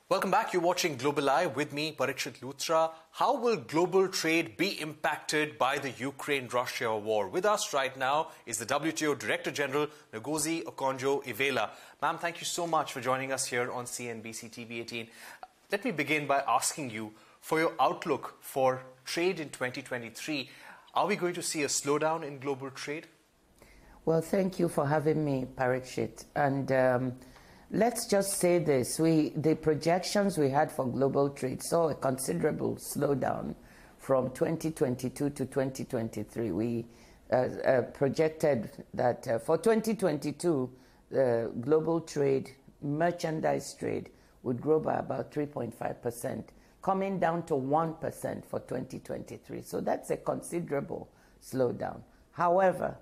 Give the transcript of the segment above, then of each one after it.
Welcome back. You're watching Global Eye with me, Parikshit Luthra. How will global trade be impacted by the Ukraine-Russia war? With us right now is the WTO Director General, Ngozi Okonjo-Iweala. Ma'am, thank you so much for joining us here on CNBC-TV18. Let me begin by asking you for your outlook for trade in 2023. Are we going to see a slowdown in global trade? Well, thank you for having me, Parikshit. And let's just say this. The projections we had for global trade saw a considerable slowdown from 2022 to 2023. We projected that for 2022, global trade, merchandise trade, would grow by about 3.5%, coming down to 1% for 2023. So that's a considerable slowdown. However,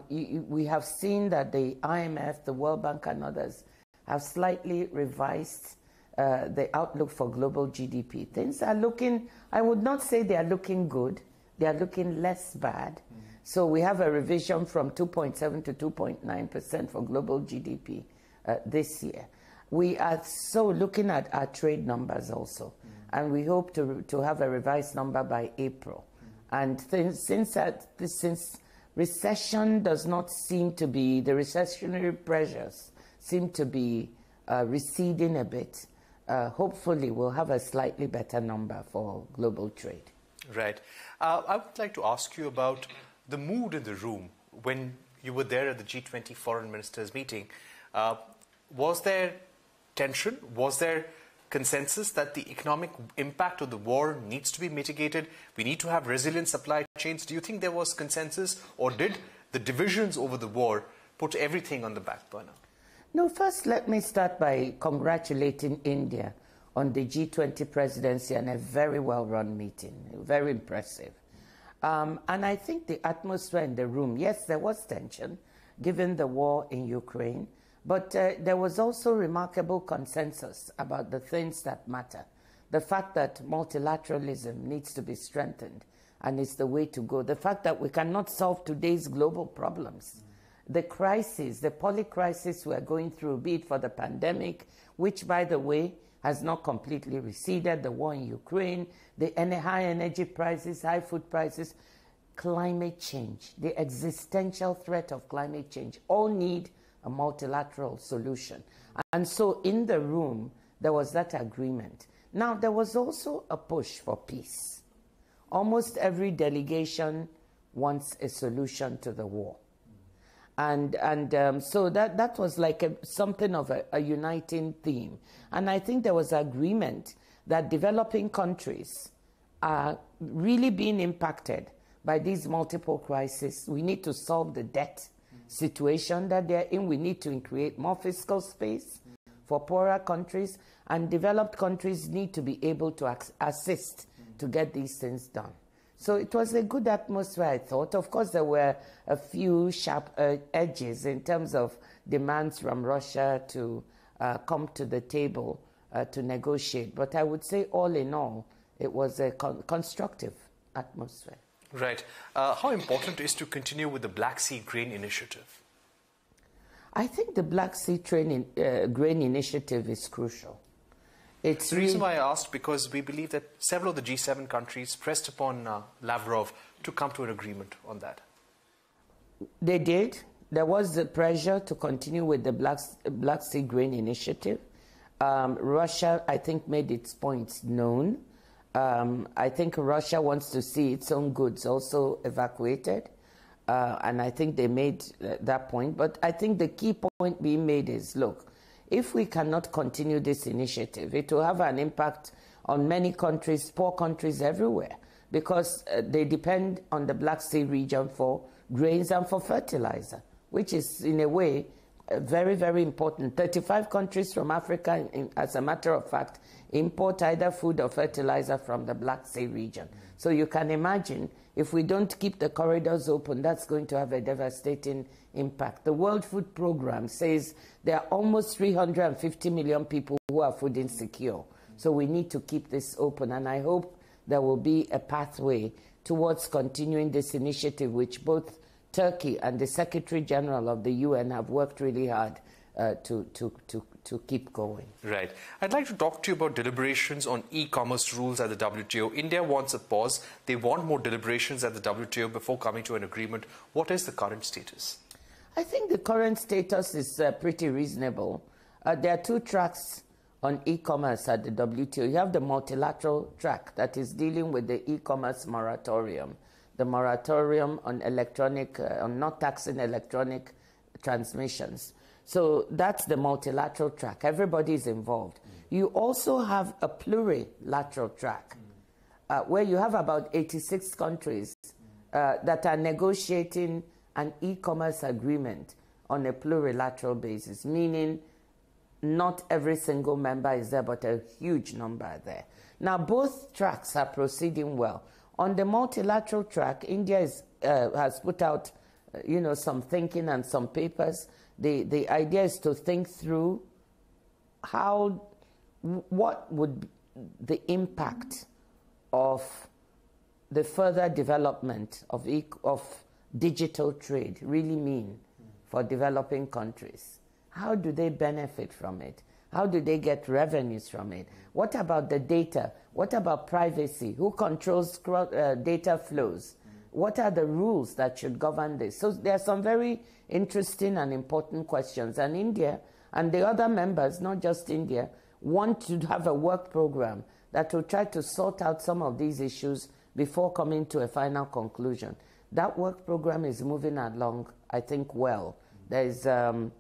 we have seen that the IMF, the World Bank, and others have slightly revised the outlook for global GDP. Things are looking, I would not say they are looking good, they are looking less bad. So we have a revision from 2.7 to 2.9% for global GDP this year. We are so looking at our trade numbers also, and we hope to have a revised number by April. And since recession does not seem to be, the recessionary pressures seem to be receding a bit, hopefully we'll have a slightly better number for global trade. Right. I would like to ask you about the mood in the room when you were there at the G20 foreign ministers meeting. Was there tension? Was there consensus that the economic impact of the war needs to be mitigated? We need to have resilient supply chains. Do you think there was consensus, or did the divisions over the war put everything on the back burner? No, first let me start by congratulating India on the G20 presidency and a very well-run meeting, very impressive. And I think the atmosphere in the room, yes, there was tension given the war in Ukraine, but there was also remarkable consensus about the things that matter. The fact that multilateralism needs to be strengthened and is the way to go. The fact that we cannot solve today's global problems. The crisis, the poly-crisis we're going through, be it for the pandemic, which, by the way, has not completely receded, the war in Ukraine, the high energy prices, high food prices, climate change, the existential threat of climate change, all need a multilateral solution. And so in the room, there was that agreement. Now, there was also a push for peace. Almost every delegation wants a solution to the war. And so that was like something of a uniting theme. And I think there was agreement that developing countries are really being impacted by these multiple crises. We need to solve the debt situation that they're in. We need to create more fiscal space for poorer countries, and developed countries need to be able to assist to get these things done. So it was a good atmosphere, I thought. Of course, there were a few sharp edges in terms of demands from Russia to come to the table to negotiate. But I would say all in all, it was a constructive atmosphere. Right. How important is to continue with the Black Sea Grain Initiative? I think the Black Sea Grain Initiative is crucial. It's the reason why I asked, because we believe that several of the G7 countries pressed upon Lavrov to come to an agreement on that. They did. There was the pressure to continue with the Black Sea Grain Initiative. Russia, I think, made its points known. I think Russia wants to see its own goods also evacuated. And I think they made that point. But I think the key point being made is, look, if we cannot continue this initiative, it will have an impact on many countries, poor countries everywhere, because they depend on the Black Sea region for grains and for fertilizer, which is, in a way, very, very important. 35 countries from Africa, as a matter of fact, import either food or fertilizer from the Black Sea region. So you can imagine, if we don't keep the corridors open, that's going to have a devastating impact. The World Food Programme says there are almost 350 million people who are food insecure. So we need to keep this open, and I hope there will be a pathway towards continuing this initiative, which both Turkey and the Secretary General of the UN have worked really hard to keep going. Right. I'd like to talk to you about deliberations on e-commerce rules at the WTO. India wants a pause. They want more deliberations at the WTO before coming to an agreement. What is the current status? I think the current status is pretty reasonable. There are two tracks on e-commerce at the WTO. You have the multilateral track that is dealing with the e-commerce moratorium, the moratorium on on not taxing electronic transmissions. So that's the multilateral track. Everybody is involved. You also have a plurilateral track where you have about 86 countries that are negotiating an e-commerce agreement on a plurilateral basis, meaning not every single member is there, but a huge number are there. Now, both tracks are proceeding well. On the multilateral track, India has put out, some thinking and some papers. The idea is to think through what would the impact of the further development of digital trade really mean for developing countries. How do they benefit from it? How do they get revenues from it? What about the data? What about privacy? Who controls data flows? What are the rules that should govern this? So there are some very interesting and important questions. And India and the other members, not just India, want to have a work program that will try to sort out some of these issues before coming to a final conclusion. That work program is moving along, I think, well. There is, a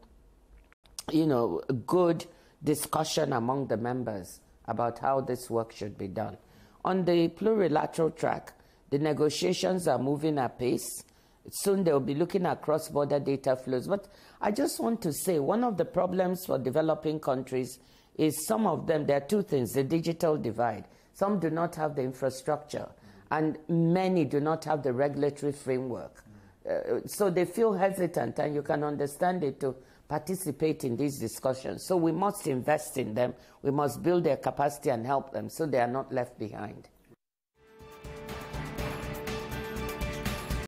good discussion among the members about how this work should be done. On the plurilateral track, the negotiations are moving at pace. Soon they'll be looking at cross-border data flows. But I just want to say one of the problems for developing countries is some of them, there are two things, the digital divide. Some do not have the infrastructure, and many do not have the regulatory framework. So they feel hesitant, and you can understand it, to participate in these discussions. So we must invest in them. We must build their capacity and help them so they are not left behind.